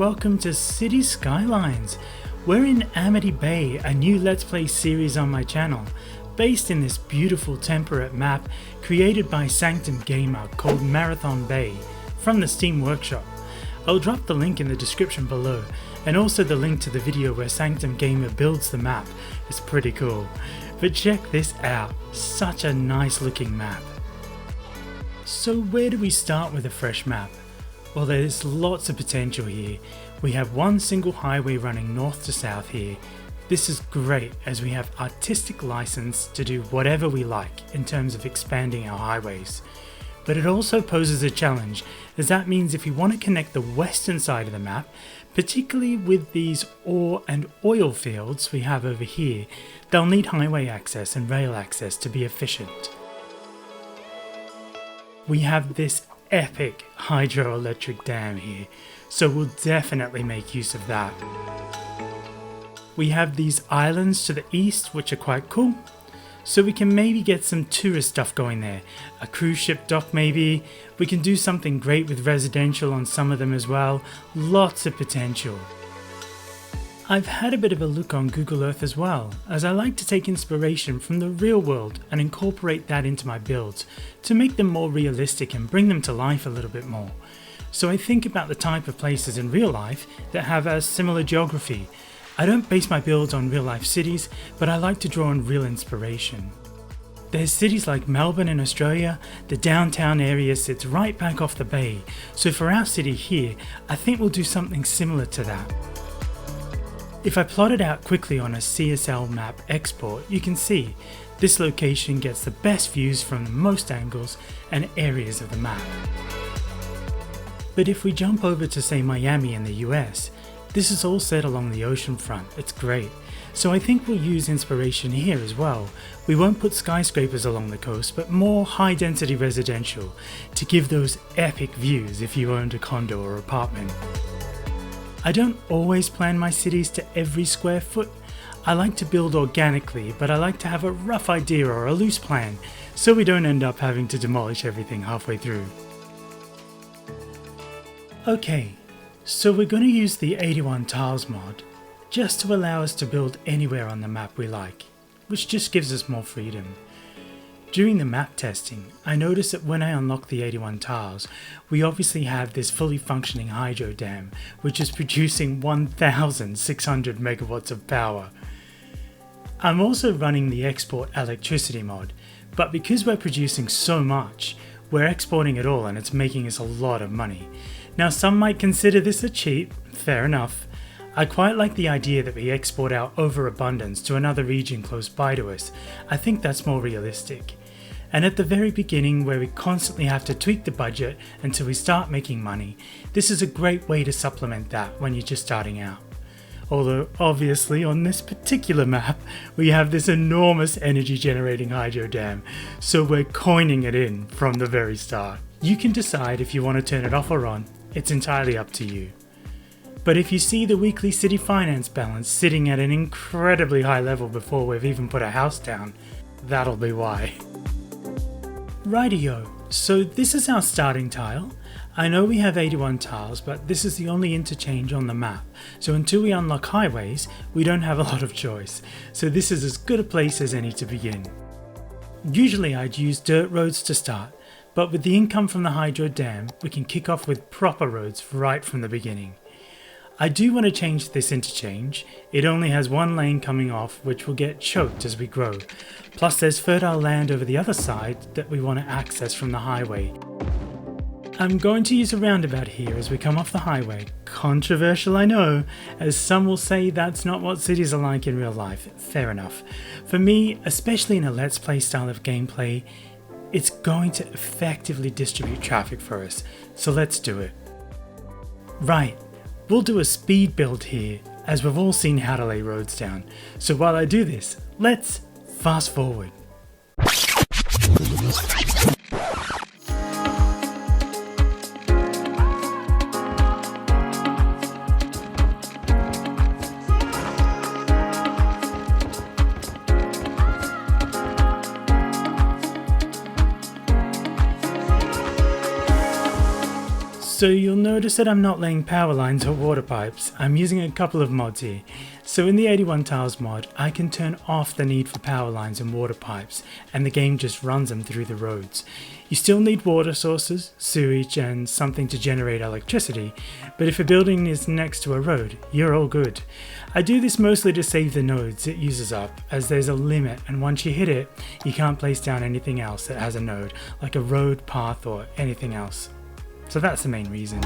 welcome to City Skylines. We're in Amity Bay, a new Let's Play series on my channel, based in this beautiful temperate map created by Sanctum Gamer called Marathon Bay from the Steam Workshop. I'll drop the link in the description below, and also the link to the video where Sanctum Gamer builds the map. It's pretty cool. But check this out, such a nice looking map. So where do we start with a fresh map? Well, there's lots of potential here. We have one single highway running north to south here. This is great as we have artistic license to do whatever we like in terms of expanding our highways. But it also poses a challenge, as that means if we want to connect the western side of the map, particularly with these ore and oil fields we have over here, they'll need highway access and rail access to be efficient. We have this epic hydroelectric dam here, so we'll definitely make use of that. We have these islands to the east which are quite cool, so we can maybe get some tourist stuff going there. A cruise ship dock maybe. We can do something great with residential on some of them as well. Lots of potential. I've had a bit of a look on Google Earth as well, as I like to take inspiration from the real world and incorporate that into my builds to make them more realistic and bring them to life a little bit more. So I think about the type of places in real life that have a similar geography. I don't base my builds on real life cities, but I like to draw on real inspiration. There's cities like Melbourne in Australia. The downtown area sits right back off the bay, so for our city here, I think we'll do something similar to that. If I plot it out quickly on a CSL map export, you can see this location gets the best views from most angles and areas of the map. But if we jump over to say Miami in the US, this is all set along the ocean front. It's great. So I think we'll use inspiration here as well. We won't put skyscrapers along the coast, but more high density residential to give those epic views if you owned a condo or apartment. I don't always plan my cities to every square foot. I like to build organically, but I like to have a rough idea or a loose plan, so we don't end up having to demolish everything halfway through. Okay, so we're going to use the 81 tiles mod just to allow us to build anywhere on the map we like, which just gives us more freedom. During the map testing, I noticed that when I unlock the 81 tiles, we obviously have this fully functioning hydro dam, which is producing 1,600 megawatts of power. I'm also running the export electricity mod, but because we're producing so much, we're exporting it all and it's making us a lot of money. Now some might consider this a cheat, fair enough. I quite like the idea that we export our overabundance to another region close by to us. I think that's more realistic. And at the very beginning, where we constantly have to tweak the budget until we start making money, this is a great way to supplement that when you're just starting out. Although obviously on this particular map, we have this enormous energy generating hydro dam, so we're coining it in from the very start. You can decide if you want to turn it off or on, it's entirely up to you. But if you see the weekly city finance balance sitting at an incredibly high level before we've even put a house down, that'll be why. Rightio, so this is our starting tile. I know we have 81 tiles, but this is the only interchange on the map, so until we unlock highways, we don't have a lot of choice, so this is as good a place as any to begin. Usually I'd use dirt roads to start, but with the income from the hydro dam, we can kick off with proper roads right from the beginning. I do want to change this interchange. It only has one lane coming off, which will get choked as we grow. Plus there's fertile land over the other side that we want to access from the highway. I'm going to use a roundabout here as we come off the highway. Controversial, I know, as some will say that's not what cities are like in real life. Fair enough. For me, especially in a Let's Play style of gameplay, it's going to effectively distribute traffic for us, so let's do it. Right. We'll do a speed build here, as we've all seen how to lay roads down. So while I do this, let's fast forward. So you'll notice that I'm not laying power lines or water pipes. I'm using a couple of mods here. So in the 81 tiles mod, I can turn off the need for power lines and water pipes, and the game just runs them through the roads. You still need water sources, sewage, and something to generate electricity, but if a building is next to a road, you're all good. I do this mostly to save the nodes it uses up, as there's a limit, and once you hit it, you can't place down anything else that has a node, like a road, path, or anything else. So that's the main reason.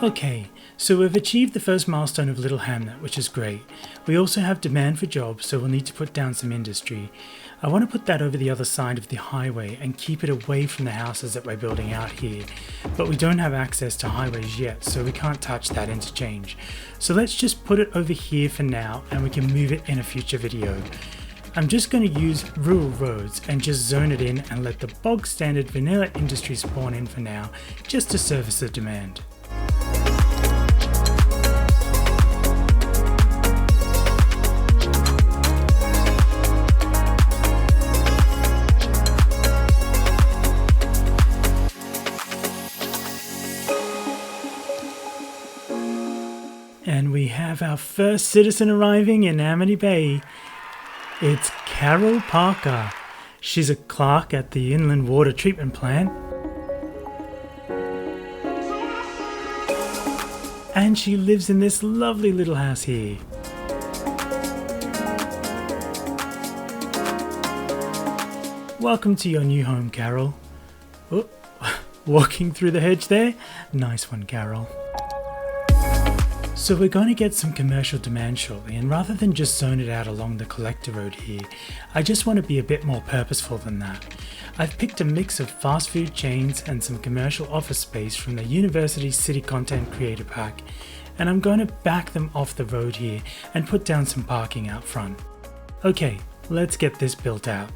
Okay, so we've achieved the first milestone of Little Hamlet, which is great. We also have demand for jobs, so we'll need to put down some industry. I want to put that over the other side of the highway and keep it away from the houses that we're building out here. But we don't have access to highways yet, so we can't touch that interchange. So let's just put it over here for now, and we can move it in a future video. I'm just going to use rural roads and just zone it in and let the bog standard vanilla industry spawn in for now, just to service the demand. And we have our first citizen arriving in Amity Bay. It's Carol Parker. She's a clerk at the Inland Water Treatment Plant. And she lives in this lovely little house here. Welcome to your new home, Carol. Oh, walking through the hedge there? Nice one, Carol. So we're going to get some commercial demand shortly, and rather than just zone it out along the collector road here, I just want to be a bit more purposeful than that. I've picked a mix of fast food chains and some commercial office space from the University City Content Creator Pack, and I'm going to back them off the road here and put down some parking out front. Okay, let's get this built out.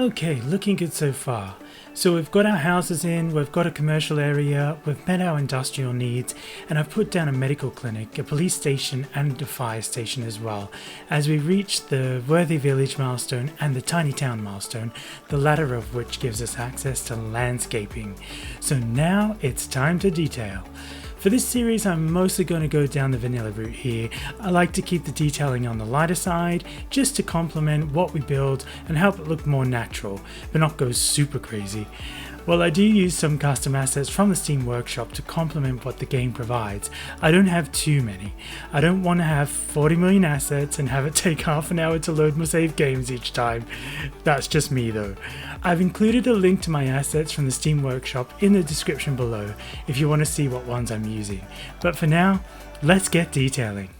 Okay, looking good so far. So we've got our houses in, we've got a commercial area, we've met our industrial needs, and I've put down a medical clinic, a police station, and a fire station as well, as we reach the Worthy Village milestone and the Tiny Town milestone, the latter of which gives us access to landscaping. So now it's time to detail. For this series, I'm mostly going to go down the vanilla route here. I like to keep the detailing on the lighter side, just to complement what we build and help it look more natural, but not go super crazy. While I do use some custom assets from the Steam Workshop to complement what the game provides, I don't have too many. I don't want to have 40 million assets and have it take half an hour to load my save games each time. That's just me though. I've included a link to my assets from the Steam Workshop in the description below if you want to see what ones I'm using. But for now, let's get detailing.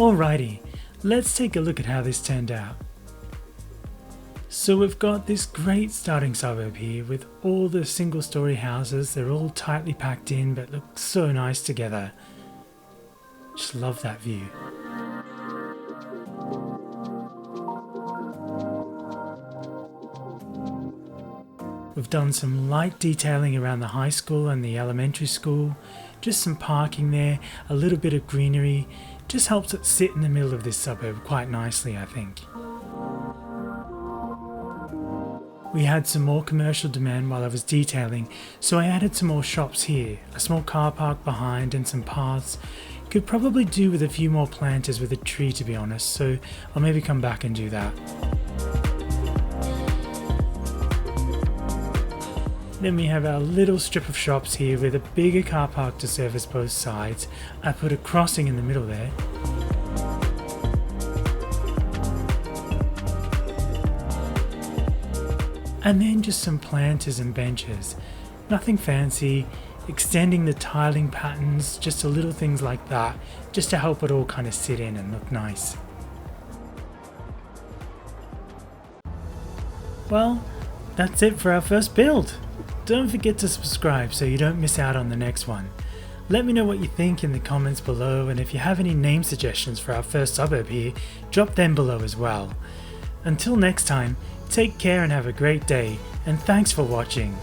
Alrighty, let's take a look at how this turned out. So we've got this great starting suburb here with all the single story houses. They're all tightly packed in but look so nice together. Just love that view. We've done some light detailing around the high school and the elementary school, just some parking there, a little bit of greenery, just helps it sit in the middle of this suburb quite nicely, I think. We had some more commercial demand while I was detailing, so I added some more shops here, a small car park behind and some paths. Could probably do with a few more planters with a tree, to be honest, so I'll maybe come back and do that. Then we have our little strip of shops here with a bigger car park to service both sides. I put a crossing in the middle there. And then just some planters and benches. Nothing fancy, extending the tiling patterns, just a little things like that, just to help it all kind of sit in and look nice. Well, that's it for our first build. Don't forget to subscribe so you don't miss out on the next one. Let me know what you think in the comments below, and if you have any name suggestions for our first suburb here, drop them below as well. Until next time, take care and have a great day, and thanks for watching.